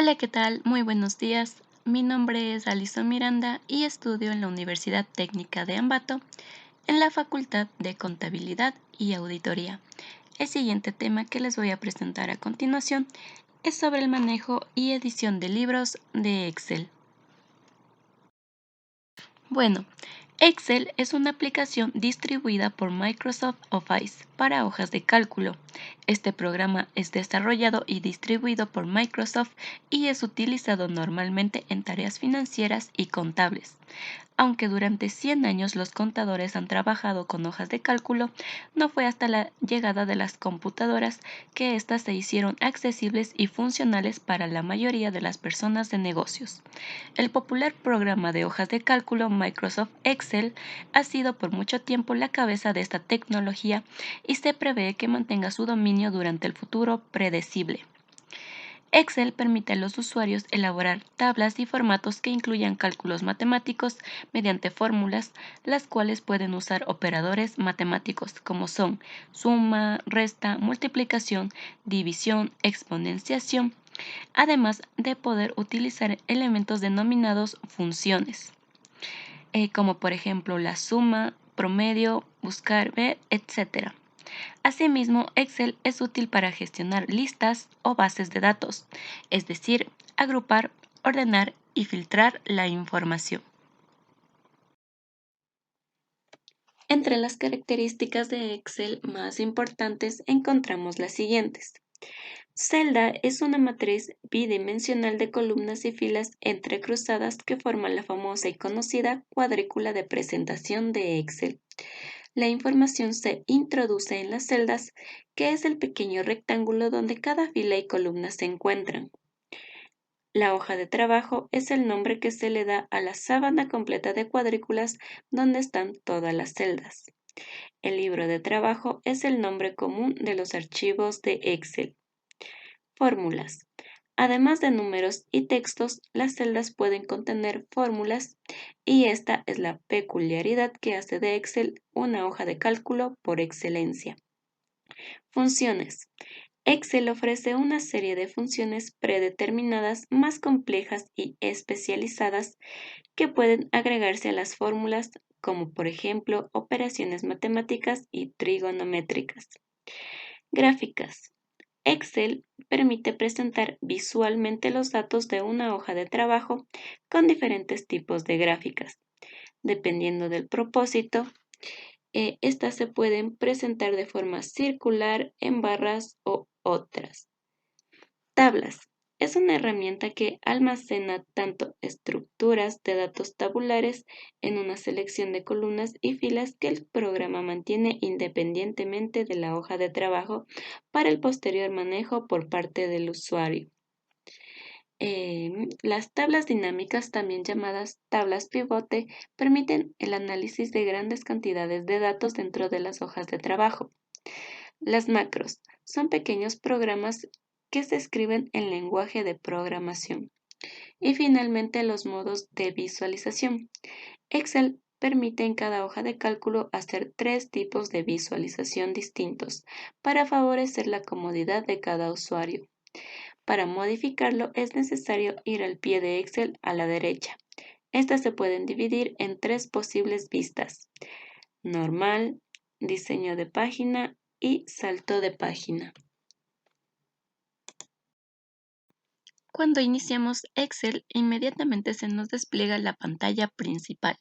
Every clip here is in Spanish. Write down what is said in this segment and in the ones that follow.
Hola, ¿qué tal? Muy buenos días. Mi nombre es Alison Miranda y estudio en la Universidad Técnica de Ambato en la Facultad de Contabilidad y Auditoría. El siguiente tema que les voy a presentar a continuación es sobre el manejo y edición de libros de Excel. Bueno, Excel es una aplicación distribuida por Microsoft Office para hojas de cálculo. Este programa es desarrollado y distribuido por Microsoft y es utilizado normalmente en tareas financieras y contables. Aunque durante 100 años los contadores han trabajado con hojas de cálculo, no fue hasta la llegada de las computadoras que éstas se hicieron accesibles y funcionales para la mayoría de las personas de negocios. El popular programa de hojas de cálculo Microsoft Excel ha sido por mucho tiempo la cabeza de esta tecnología y se prevé que mantenga su dominio durante el futuro predecible. Excel permite a los usuarios elaborar tablas y formatos que incluyan cálculos matemáticos mediante fórmulas, las cuales pueden usar operadores matemáticos como son suma, resta, multiplicación, división, exponenciación, además de poder utilizar elementos denominados funciones, como por ejemplo la suma, promedio, buscar, ver, etc. Asimismo, Excel es útil para gestionar listas o bases de datos, es decir, agrupar, ordenar y filtrar la información. Entre las características de Excel más importantes encontramos las siguientes. Celda es una matriz bidimensional de columnas y filas entrecruzadas que forman la famosa y conocida cuadrícula de presentación de Excel. La información se introduce en las celdas, que es el pequeño rectángulo donde cada fila y columna se encuentran. La hoja de trabajo es el nombre que se le da a la sábana completa de cuadrículas donde están todas las celdas. El libro de trabajo es el nombre común de los archivos de Excel. Fórmulas. Además de números y textos, las celdas pueden contener fórmulas y esta es la peculiaridad que hace de Excel una hoja de cálculo por excelencia. Funciones. Excel ofrece una serie de funciones predeterminadas más complejas y especializadas que pueden agregarse a las fórmulas, como por ejemplo operaciones matemáticas y trigonométricas. Gráficas. Excel permite presentar visualmente los datos de una hoja de trabajo con diferentes tipos de gráficas. Dependiendo del propósito, estas se pueden presentar de forma circular, en barras o otras. Tablas. Es una herramienta que almacena tanto estructuras de datos tabulares en una selección de columnas y filas que el programa mantiene independientemente de la hoja de trabajo para el posterior manejo por parte del usuario. Las tablas dinámicas, también llamadas tablas pivote, permiten el análisis de grandes cantidades de datos dentro de las hojas de trabajo. Las macros son pequeños programas que se escriben en lenguaje de programación. Y finalmente los modos de visualización. Excel permite en cada hoja de cálculo hacer 3 tipos de visualización distintos para favorecer la comodidad de cada usuario. Para modificarlo es necesario ir al pie de Excel a la derecha. Estas se pueden dividir en 3 posibles vistas: normal, diseño de página y salto de página. Cuando iniciamos Excel, inmediatamente se nos despliega la pantalla principal,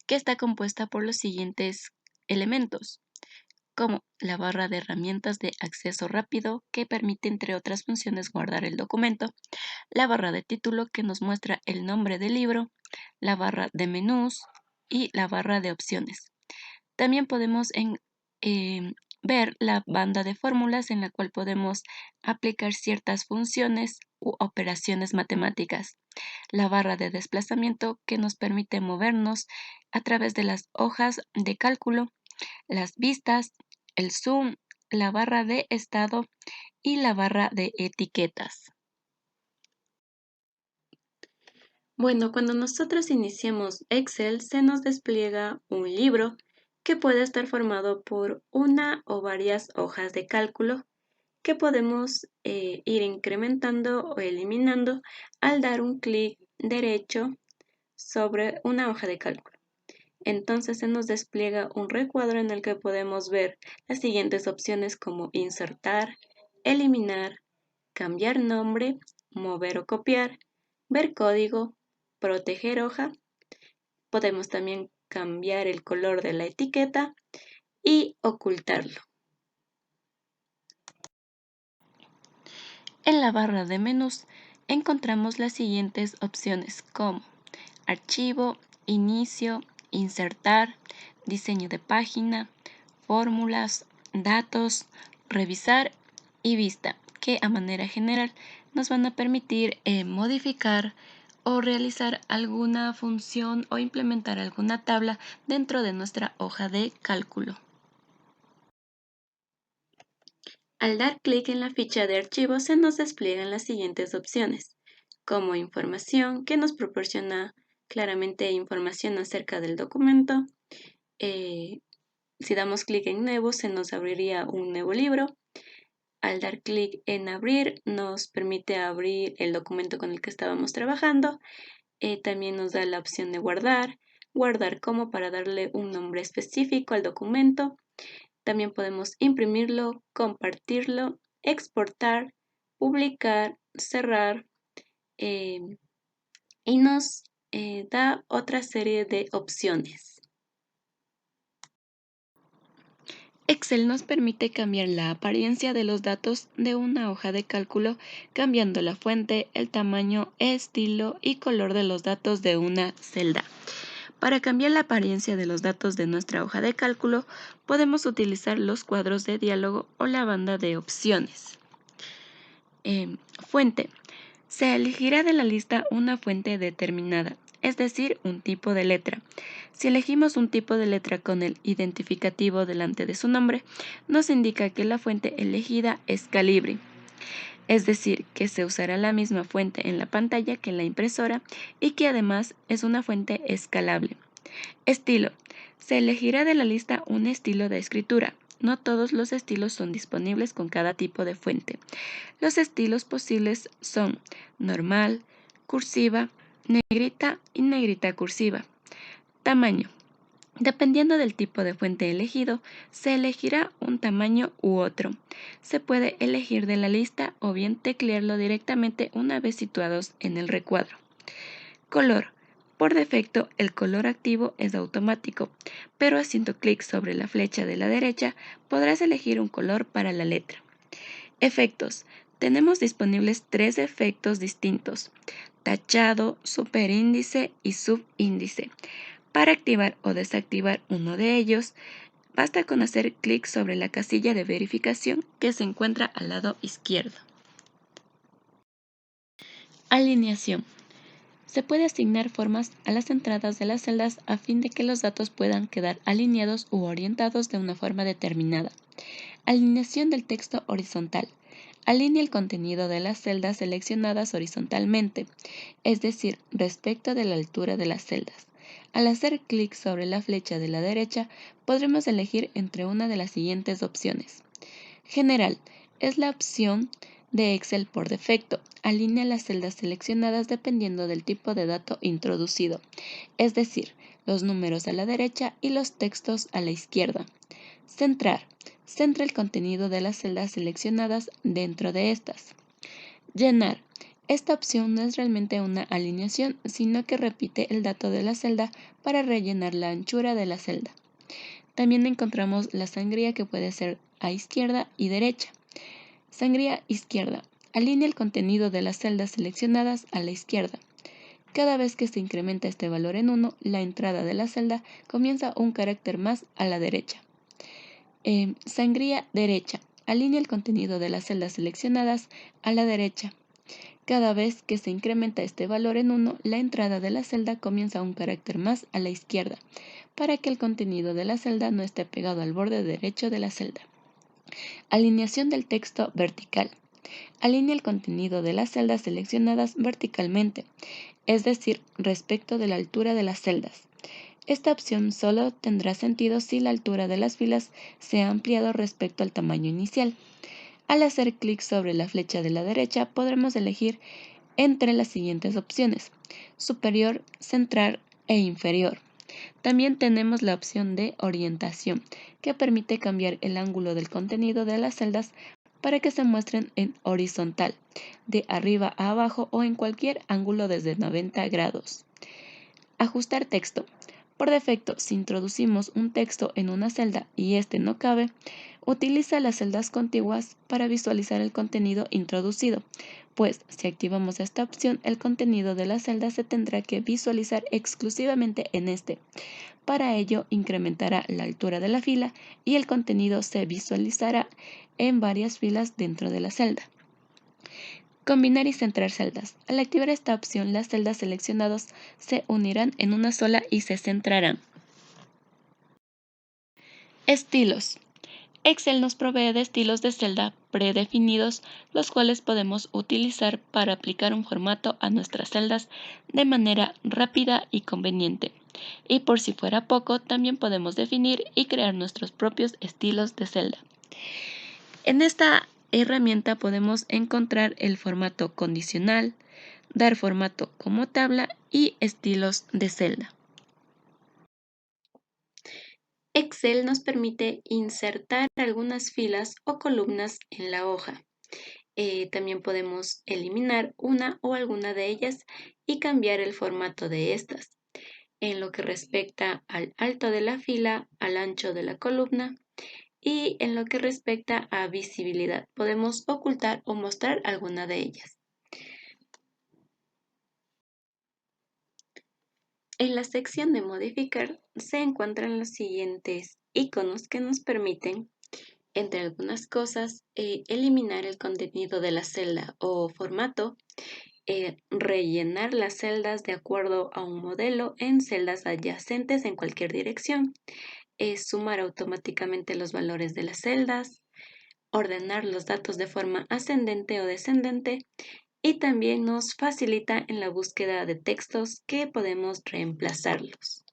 que está compuesta por los siguientes elementos, como la barra de herramientas de acceso rápido, que permite, entre otras funciones, guardar el documento, la barra de título, que nos muestra el nombre del libro, la barra de menús y la barra de opciones. También podemos ver la banda de fórmulas, en la cual podemos aplicar ciertas funciones u operaciones matemáticas. La barra de desplazamiento, que nos permite movernos a través de las hojas de cálculo, las vistas, el zoom, la barra de estado y la barra de etiquetas. Bueno, cuando nosotros iniciamos Excel, se nos despliega un libro que puede estar formado por una o varias hojas de cálculo que podemos ir incrementando o eliminando al dar un clic derecho sobre una hoja de cálculo. Entonces se nos despliega un recuadro en el que podemos ver las siguientes opciones como insertar, eliminar, cambiar nombre, mover o copiar, ver código, proteger hoja. Podemos también cambiar el color de la etiqueta y ocultarlo. En la barra de menús encontramos las siguientes opciones como archivo, inicio, insertar, diseño de página, fórmulas, datos, revisar y vista, que a manera general nos van a permitir modificar o realizar alguna función o implementar alguna tabla dentro de nuestra hoja de cálculo. Al dar clic en la ficha de archivo se nos despliegan las siguientes opciones, como información, que nos proporciona claramente información acerca del documento. Si damos clic en nuevo, se nos abriría un nuevo libro. Al dar clic en abrir, nos permite abrir el documento con el que estábamos trabajando. También nos da la opción de guardar como para darle un nombre específico al documento. También podemos imprimirlo, compartirlo, exportar, publicar, cerrar y nos da otra serie de opciones. Excel nos permite cambiar la apariencia de los datos de una hoja de cálculo cambiando la fuente, el tamaño, estilo y color de los datos de una celda. Para cambiar la apariencia de los datos de nuestra hoja de cálculo, podemos utilizar los cuadros de diálogo o la banda de opciones. Fuente. Se elegirá de la lista una fuente determinada, es decir, un tipo de letra. Si elegimos un tipo de letra con el identificativo delante de su nombre, nos indica que la fuente elegida es Calibri, es decir, que se usará la misma fuente en la pantalla que en la impresora y que además es una fuente escalable. Estilo. Se elegirá de la lista un estilo de escritura. No todos los estilos son disponibles con cada tipo de fuente. Los estilos posibles son normal, cursiva, negrita y negrita cursiva. Tamaño. Dependiendo del tipo de fuente elegido, se elegirá un tamaño u otro. Se puede elegir de la lista o bien teclearlo directamente una vez situados en el recuadro. Color. Por defecto, el color activo es automático, pero haciendo clic sobre la flecha de la derecha podrás elegir un color para la letra. Efectos. Tenemos disponibles 3 efectos distintos: tachado, superíndice y subíndice. Para activar o desactivar uno de ellos, basta con hacer clic sobre la casilla de verificación que se encuentra al lado izquierdo. Alineación. Se puede asignar formas a las entradas de las celdas a fin de que los datos puedan quedar alineados u orientados de una forma determinada. Alineación del texto horizontal. Alinea el contenido de las celdas seleccionadas horizontalmente, es decir, respecto de la altura de las celdas. Al hacer clic sobre la flecha de la derecha, podremos elegir entre una de las siguientes opciones. General es la opción de Excel por defecto. Alinea las celdas seleccionadas dependiendo del tipo de dato introducido, es decir, los números a la derecha y los textos a la izquierda. Centrar. Centra el contenido de las celdas seleccionadas dentro de estas. Llenar. Esta opción no es realmente una alineación, sino que repite el dato de la celda para rellenar la anchura de la celda. También encontramos la sangría, que puede ser a izquierda y derecha. Sangría izquierda. Alinea el contenido de las celdas seleccionadas a la izquierda. Cada vez que se incrementa este valor en 1, la entrada de la celda comienza un carácter más a la derecha. Sangría derecha. Alinea el contenido de las celdas seleccionadas a la derecha. Cada vez que se incrementa este valor en 1, la entrada de la celda comienza un carácter más a la izquierda, para que el contenido de la celda no esté pegado al borde derecho de la celda. Alineación del texto vertical. Alinea el contenido de las celdas seleccionadas verticalmente, es decir, respecto de la altura de las celdas. Esta opción solo tendrá sentido si la altura de las filas se ha ampliado respecto al tamaño inicial. Al hacer clic sobre la flecha de la derecha, podremos elegir entre las siguientes opciones: superior, central e inferior. También tenemos la opción de orientación, que permite cambiar el ángulo del contenido de las celdas para que se muestren en horizontal, de arriba a abajo o en cualquier ángulo desde 90 grados. Ajustar texto. Por defecto, si introducimos un texto en una celda y este no cabe, utiliza las celdas contiguas para visualizar el contenido introducido, pues si activamos esta opción, el contenido de la celda se tendrá que visualizar exclusivamente en este. Para ello, incrementará la altura de la fila y el contenido se visualizará en varias filas dentro de la celda. Combinar y centrar celdas. Al activar esta opción, las celdas seleccionadas se unirán en una sola y se centrarán. Estilos. Excel nos provee de estilos de celda predefinidos, los cuales podemos utilizar para aplicar un formato a nuestras celdas de manera rápida y conveniente. Y por si fuera poco, también podemos definir y crear nuestros propios estilos de celda. En esta herramienta podemos encontrar el formato condicional, dar formato como tabla y estilos de celda. Excel nos permite insertar algunas filas o columnas en la hoja. También podemos eliminar una o alguna de ellas y cambiar el formato de estas. En lo que respecta al alto de la fila, al ancho de la columna y en lo que respecta a visibilidad, podemos ocultar o mostrar alguna de ellas. En la sección de modificar se encuentran los siguientes iconos que nos permiten, entre algunas cosas, eliminar el contenido de la celda o formato, rellenar las celdas de acuerdo a un modelo en celdas adyacentes en cualquier dirección, sumar automáticamente los valores de las celdas, ordenar los datos de forma ascendente o descendente y también nos facilita en la búsqueda de textos que podemos reemplazarlos.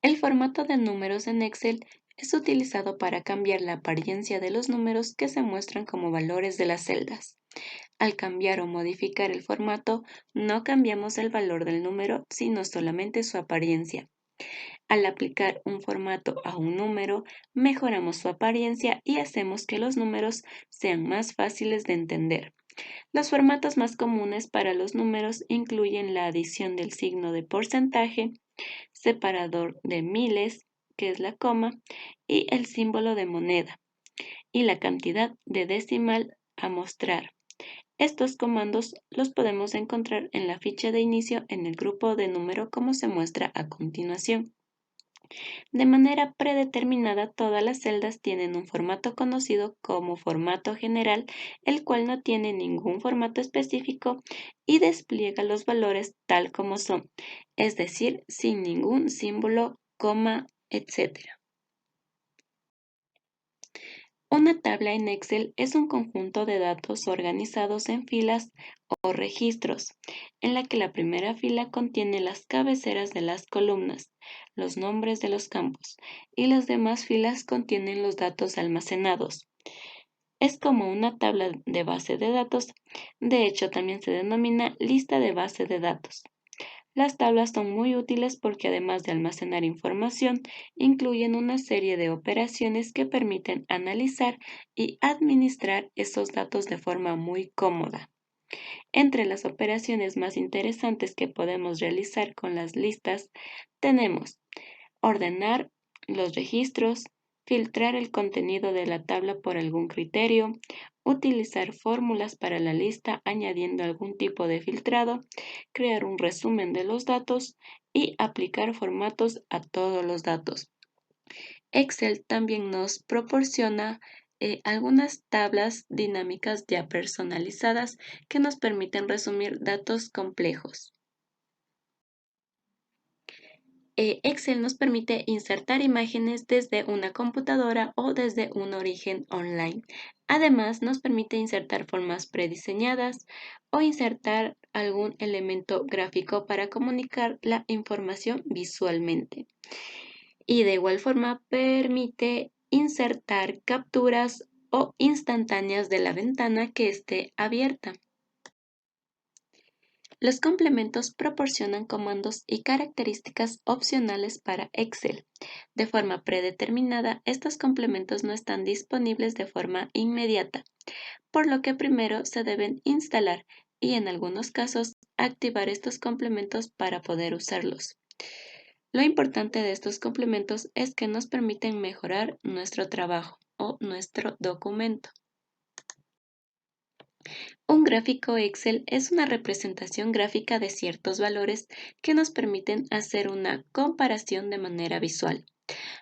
El formato de números en Excel es utilizado para cambiar la apariencia de los números que se muestran como valores de las celdas. Al cambiar o modificar el formato, no cambiamos el valor del número, sino solamente su apariencia. Al aplicar un formato a un número, mejoramos su apariencia y hacemos que los números sean más fáciles de entender. Los formatos más comunes para los números incluyen la adición del signo de porcentaje, separador de miles, que es la coma, y el símbolo de moneda, y la cantidad de decimal a mostrar. Estos comandos los podemos encontrar en la ficha de inicio en el grupo de número como se muestra a continuación. De manera predeterminada, todas las celdas tienen un formato conocido como formato general, el cual no tiene ningún formato específico y despliega los valores tal como son, es decir, sin ningún símbolo, coma, etc. Una tabla en Excel es un conjunto de datos organizados en filas o registros, en la que la primera fila contiene las cabeceras de las columnas, los nombres de los campos, y las demás filas contienen los datos almacenados. Es como una tabla de base de datos, de hecho también se denomina lista de base de datos. Las tablas son muy útiles porque además de almacenar información, incluyen una serie de operaciones que permiten analizar y administrar esos datos de forma muy cómoda. Entre las operaciones más interesantes que podemos realizar con las listas tenemos ordenar los registros, filtrar el contenido de la tabla por algún criterio, utilizar fórmulas para la lista añadiendo algún tipo de filtrado, crear un resumen de los datos y aplicar formatos a todos los datos. Excel también nos proporciona algunas tablas dinámicas ya personalizadas que nos permiten resumir datos complejos. Excel nos permite insertar imágenes desde una computadora o desde un origen online. Además, nos permite insertar formas prediseñadas o insertar algún elemento gráfico para comunicar la información visualmente. Y de igual forma permite insertar capturas o instantáneas de la ventana que esté abierta. Los complementos proporcionan comandos y características opcionales para Excel. De forma predeterminada, estos complementos no están disponibles de forma inmediata, por lo que primero se deben instalar y en algunos casos activar estos complementos para poder usarlos. Lo importante de estos complementos es que nos permiten mejorar nuestro trabajo o nuestro documento. Un gráfico Excel es una representación gráfica de ciertos valores que nos permiten hacer una comparación de manera visual.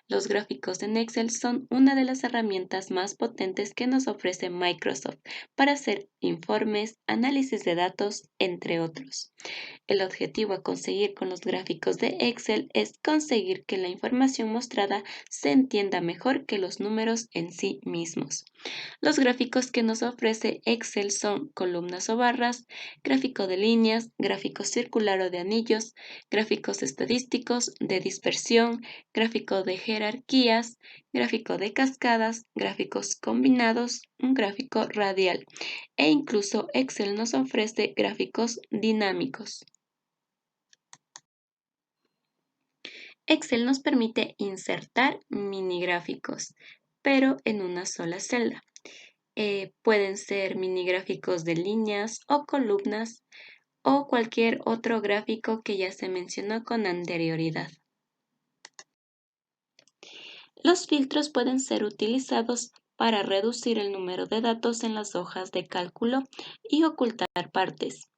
Los gráficos en Excel son una de las herramientas más potentes que nos ofrece Microsoft para hacer informes, análisis de datos, entre otros. El objetivo a conseguir con los gráficos de Excel es conseguir que la información mostrada se entienda mejor que los números en sí mismos. Los gráficos que nos ofrece Excel son columnas o barras, gráfico de líneas, gráfico circular o de anillos, gráficos estadísticos, de dispersión, gráfico de jerarquías, gráfico de cascadas, gráficos combinados, un gráfico radial e incluso Excel nos ofrece gráficos dinámicos. Excel nos permite insertar mini gráficos, pero en una sola celda. Pueden ser mini gráficos de líneas o columnas o cualquier otro gráfico que ya se mencionó con anterioridad. Los filtros pueden ser utilizados para reducir el número de datos en las hojas de cálculo y ocultar partes.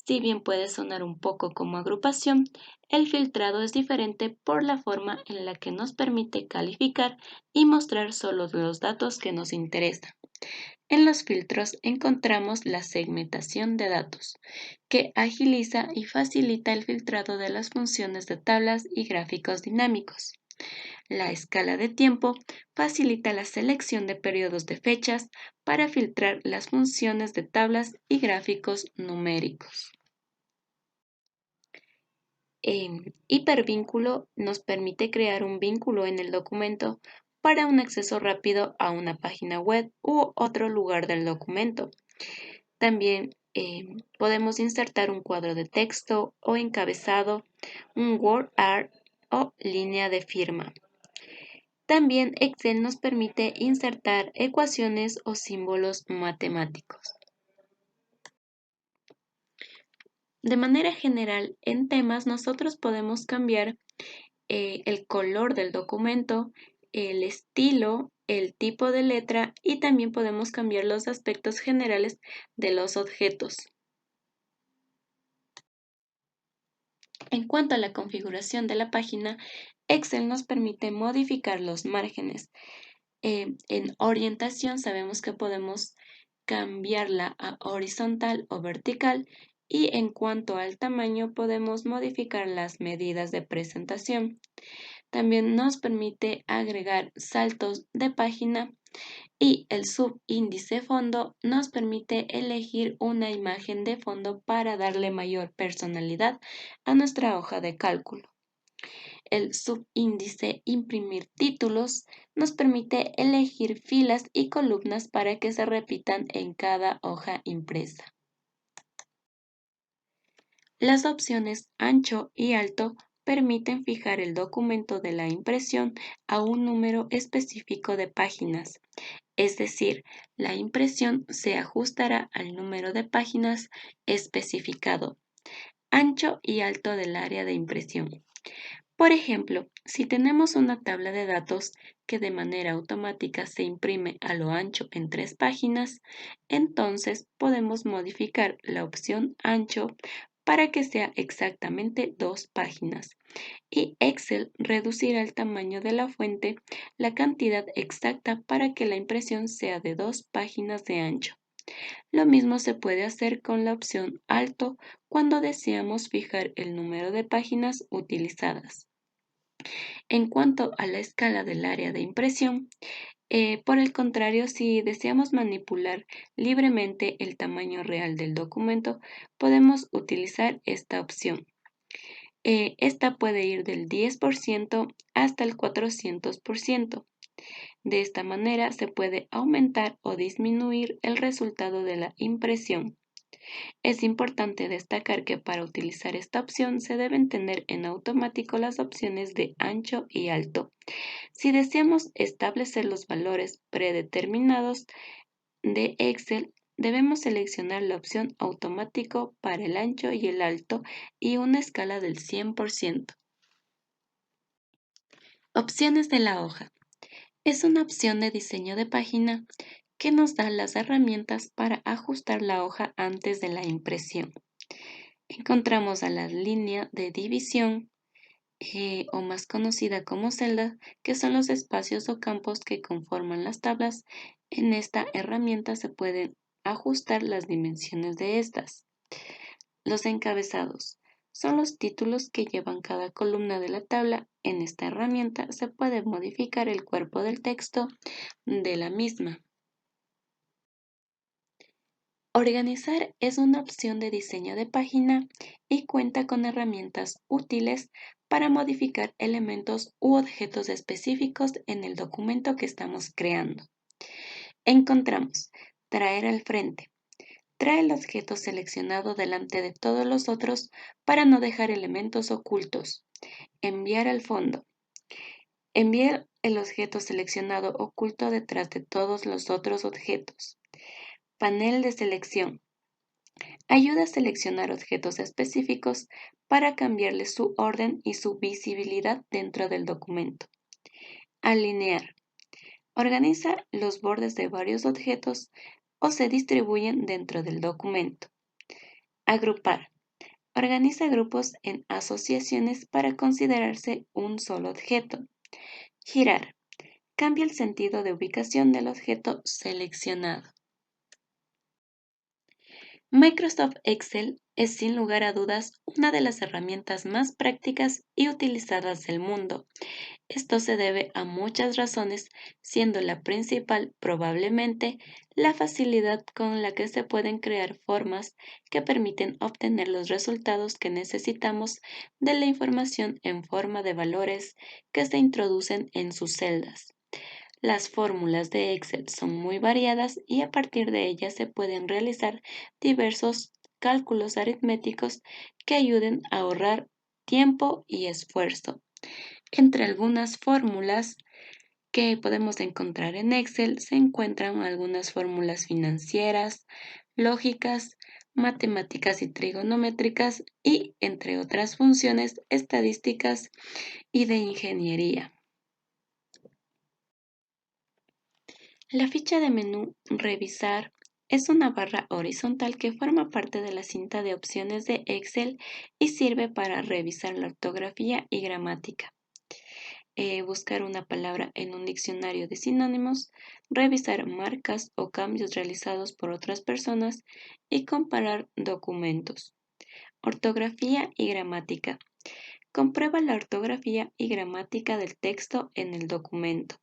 Si bien puede sonar un poco como agrupación, el filtrado es diferente por la forma en la que nos permite calificar y mostrar solo los datos que nos interesan. En los filtros encontramos la segmentación de datos, que agiliza y facilita el filtrado de las funciones de tablas y gráficos dinámicos. La escala de tiempo facilita la selección de periodos de fechas para filtrar las funciones de tablas y gráficos numéricos. Hipervínculo nos permite crear un vínculo en el documento para un acceso rápido a una página web u otro lugar del documento. También podemos insertar un cuadro de texto o encabezado, un word art o línea de firma. También Excel nos permite insertar ecuaciones o símbolos matemáticos. De manera general, en temas nosotros podemos cambiar el color del documento, el estilo, el tipo de letra y también podemos cambiar los aspectos generales de los objetos. En cuanto a la configuración de la página, Excel nos permite modificar los márgenes. En orientación sabemos que podemos cambiarla a horizontal o vertical y en cuanto al tamaño podemos modificar las medidas de presentación. También nos permite agregar saltos de página y el subíndice fondo nos permite elegir una imagen de fondo para darle mayor personalidad a nuestra hoja de cálculo. El subíndice imprimir títulos nos permite elegir filas y columnas para que se repitan en cada hoja impresa. Las opciones ancho y alto permiten fijar el documento de la impresión a un número específico de páginas, es decir, la impresión se ajustará al número de páginas especificado, ancho y alto del área de impresión. Por ejemplo, si tenemos una tabla de datos que de manera automática se imprime a lo ancho en 3 páginas, entonces podemos modificar la opción ancho para que sea exactamente 2 páginas y Excel reducirá el tamaño de la fuente la cantidad exacta para que la impresión sea de 2 páginas de ancho. Lo mismo se puede hacer con la opción alto cuando deseamos fijar el número de páginas utilizadas. En cuanto a la escala del área de impresión, por el contrario, si deseamos manipular libremente el tamaño real del documento, podemos utilizar esta opción. Esta puede ir del 10% hasta el 400%. De esta manera se puede aumentar o disminuir el resultado de la impresión. Es importante destacar que para utilizar esta opción se deben tener en automático las opciones de ancho y alto. Si deseamos establecer los valores predeterminados de Excel, debemos seleccionar la opción automático para el ancho y el alto y una escala del 100%. Opciones de la hoja. Es una opción de diseño de página que nos da las herramientas para ajustar la hoja antes de la impresión. Encontramos a la línea de división, o más conocida como celda, que son los espacios o campos que conforman las tablas. En esta herramienta se pueden ajustar las dimensiones de estas. Los encabezados son los títulos que llevan cada columna de la tabla. En esta herramienta se puede modificar el cuerpo del texto de la misma. Organizar es una opción de diseño de página y cuenta con herramientas útiles para modificar elementos u objetos específicos en el documento que estamos creando. Encontramos traer al frente. Trae el objeto seleccionado delante de todos los otros para no dejar elementos ocultos. Enviar al fondo. Enviar el objeto seleccionado oculto detrás de todos los otros objetos. Panel de selección. Ayuda a seleccionar objetos específicos para cambiarles su orden y su visibilidad dentro del documento. Alinear. Organiza los bordes de varios objetos o se distribuyen dentro del documento. Agrupar. Organiza grupos en asociaciones para considerarse un solo objeto. Girar. Cambia el sentido de ubicación del objeto seleccionado. Microsoft Excel es sin lugar a dudas una de las herramientas más prácticas y utilizadas del mundo. Esto se debe a muchas razones, siendo la principal probablemente la facilidad con la que se pueden crear formas que permiten obtener los resultados que necesitamos de la información en forma de valores que se introducen en sus celdas. Las fórmulas de Excel son muy variadas y a partir de ellas se pueden realizar diversos cálculos aritméticos que ayuden a ahorrar tiempo y esfuerzo. Entre algunas fórmulas que podemos encontrar en Excel se encuentran algunas fórmulas financieras, lógicas, matemáticas y trigonométricas y, entre otras funciones, estadísticas y de ingeniería. La ficha de menú Revisar es una barra horizontal que forma parte de la cinta de opciones de Excel y sirve para revisar la ortografía y gramática, buscar una palabra en un diccionario de sinónimos, revisar marcas o cambios realizados por otras personas y comparar documentos. Ortografía y gramática. Comprueba la ortografía y gramática del texto en el documento.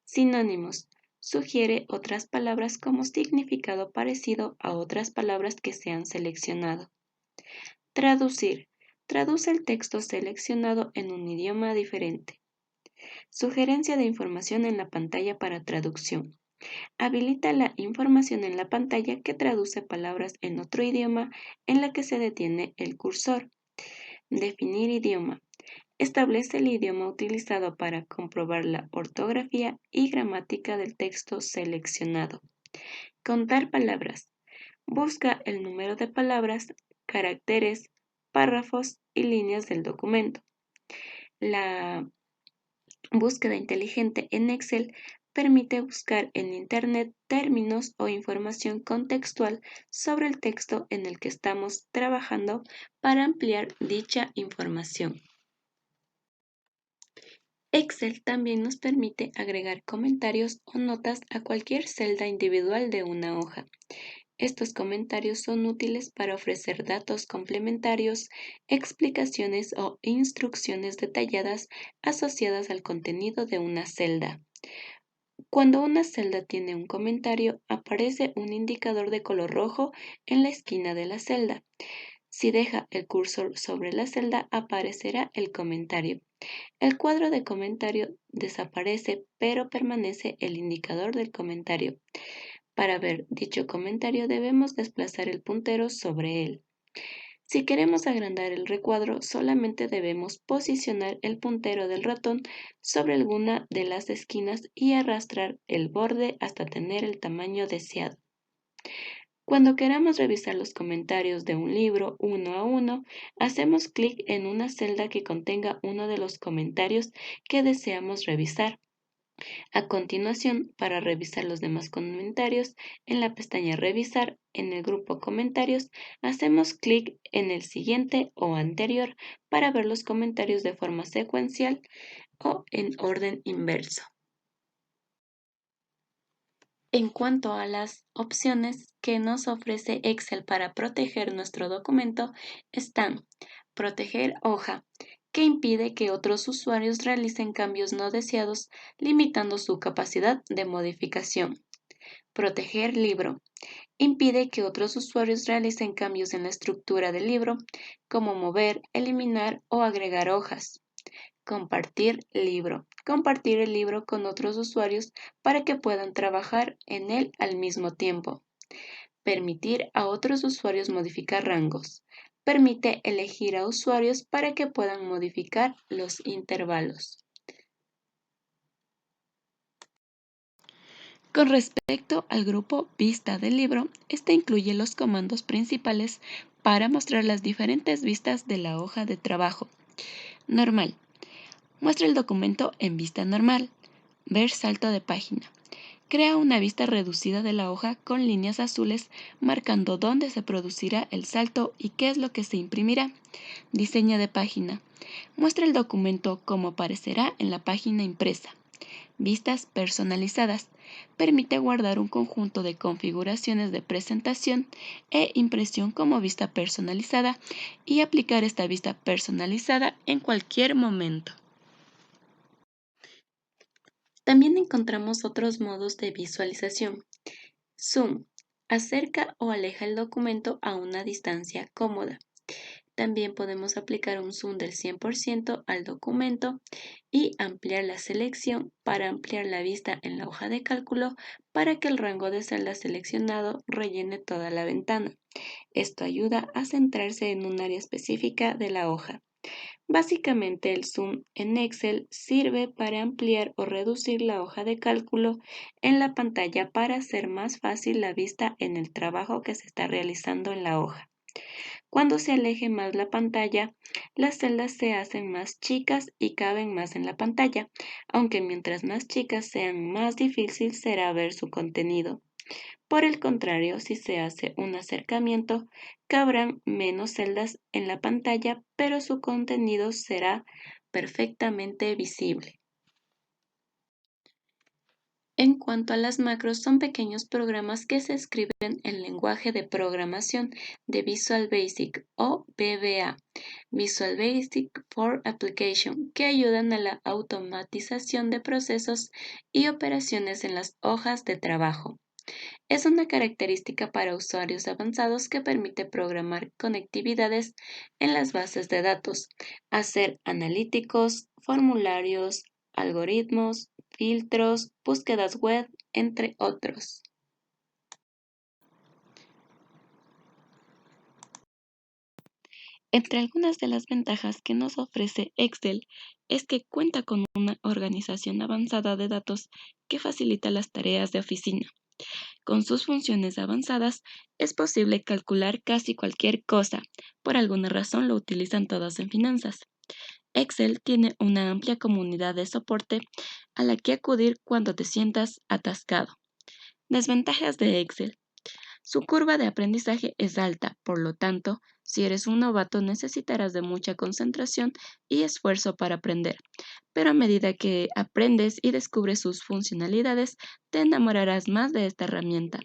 Sinónimos. Sugiere otras palabras como significado parecido a otras palabras que se han seleccionado. Traducir. Traduce el texto seleccionado en un idioma diferente. Sugerencia de información en la pantalla para traducción. Habilita la información en la pantalla que traduce palabras en otro idioma en la que se detiene el cursor. Definir idioma. Establece el idioma utilizado para comprobar la ortografía y gramática del texto seleccionado. Contar palabras. Busca el número de palabras, caracteres, párrafos y líneas del documento. La búsqueda inteligente en Excel permite buscar en Internet términos o información contextual sobre el texto en el que estamos trabajando para ampliar dicha información. Excel también nos permite agregar comentarios o notas a cualquier celda individual de una hoja. Estos comentarios son útiles para ofrecer datos complementarios, explicaciones o instrucciones detalladas asociadas al contenido de una celda. Cuando una celda tiene un comentario, aparece un indicador de color rojo en la esquina de la celda. Si deja el cursor sobre la celda, aparecerá el comentario. El cuadro de comentario desaparece, pero permanece el indicador del comentario. Para ver dicho comentario debemos desplazar el puntero sobre él. Si queremos agrandar el recuadro, solamente debemos posicionar el puntero del ratón sobre alguna de las esquinas y arrastrar el borde hasta tener el tamaño deseado. Cuando queramos revisar los comentarios de un libro uno a uno, hacemos clic en una celda que contenga uno de los comentarios que deseamos revisar. A continuación, para revisar los demás comentarios, en la pestaña Revisar, en el grupo Comentarios, hacemos clic en el siguiente o anterior para ver los comentarios de forma secuencial o en orden inverso. En cuanto a las opciones que nos ofrece Excel para proteger nuestro documento, están Proteger hoja, que impide que otros usuarios realicen cambios no deseados, limitando su capacidad de modificación. Proteger libro. Impide que otros usuarios realicen cambios en la estructura del libro, como mover, eliminar o agregar hojas. Compartir libro. Compartir el libro con otros usuarios para que puedan trabajar en él al mismo tiempo. Permitir a otros usuarios modificar rangos. Permite elegir a usuarios para que puedan modificar los intervalos. Con respecto al grupo Vista del libro, este incluye los comandos principales para mostrar las diferentes vistas de la hoja de trabajo. Normal. Muestra el documento en vista normal. Ver salto de página. Crea una vista reducida de la hoja con líneas azules marcando dónde se producirá el salto y qué es lo que se imprimirá. Diseño de página. Muestra el documento como aparecerá en la página impresa. Vistas personalizadas. Permite guardar un conjunto de configuraciones de presentación e impresión como vista personalizada y aplicar esta vista personalizada en cualquier momento. También encontramos otros modos de visualización. Zoom. Acerca o aleja el documento a una distancia cómoda. También podemos aplicar un zoom del 100% al documento y ampliar la selección para ampliar la vista en la hoja de cálculo para que el rango de celdas seleccionado rellene toda la ventana. Esto ayuda a centrarse en un área específica de la hoja. Básicamente, el zoom en Excel sirve para ampliar o reducir la hoja de cálculo en la pantalla para hacer más fácil la vista en el trabajo que se está realizando en la hoja. Cuando se aleje más la pantalla, las celdas se hacen más chicas y caben más en la pantalla, aunque mientras más chicas sean, más difícil será ver su contenido. Por el contrario, si se hace un acercamiento, cabrán menos celdas en la pantalla, pero su contenido será perfectamente visible. En cuanto a las macros, son pequeños programas que se escriben en lenguaje de programación de Visual Basic o VBA, Visual Basic for Application, que ayudan a la automatización de procesos y operaciones en las hojas de trabajo. Es una característica para usuarios avanzados que permite programar conectividades en las bases de datos, hacer analíticos, formularios, algoritmos, filtros, búsquedas web, entre otros. Entre algunas de las ventajas que nos ofrece Excel es que cuenta con una organización avanzada de datos que facilita las tareas de oficina. Con sus funciones avanzadas, es posible calcular casi cualquier cosa. Por alguna razón lo utilizan todos en finanzas. Excel tiene una amplia comunidad de soporte a la que acudir cuando te sientas atascado. Desventajas de Excel. Su curva de aprendizaje es alta, por lo tanto, si eres un novato necesitarás de mucha concentración y esfuerzo para aprender, pero a medida que aprendes y descubres sus funcionalidades, te enamorarás más de esta herramienta.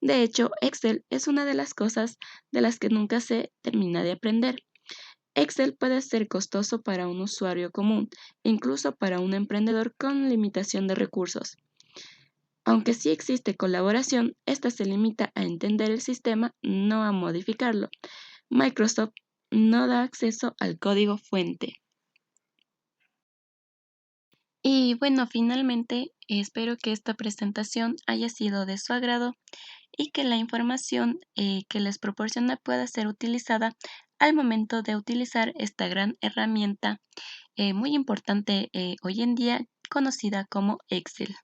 De hecho, Excel es una de las cosas de las que nunca se termina de aprender. Excel puede ser costoso para un usuario común, incluso para un emprendedor con limitación de recursos. Aunque sí existe colaboración, esta se limita a entender el sistema, no a modificarlo. Microsoft no da acceso al código fuente. Y bueno, finalmente espero que esta presentación haya sido de su agrado y que la información que les proporciona pueda ser utilizada al momento de utilizar esta gran herramienta muy importante hoy en día conocida como Excel.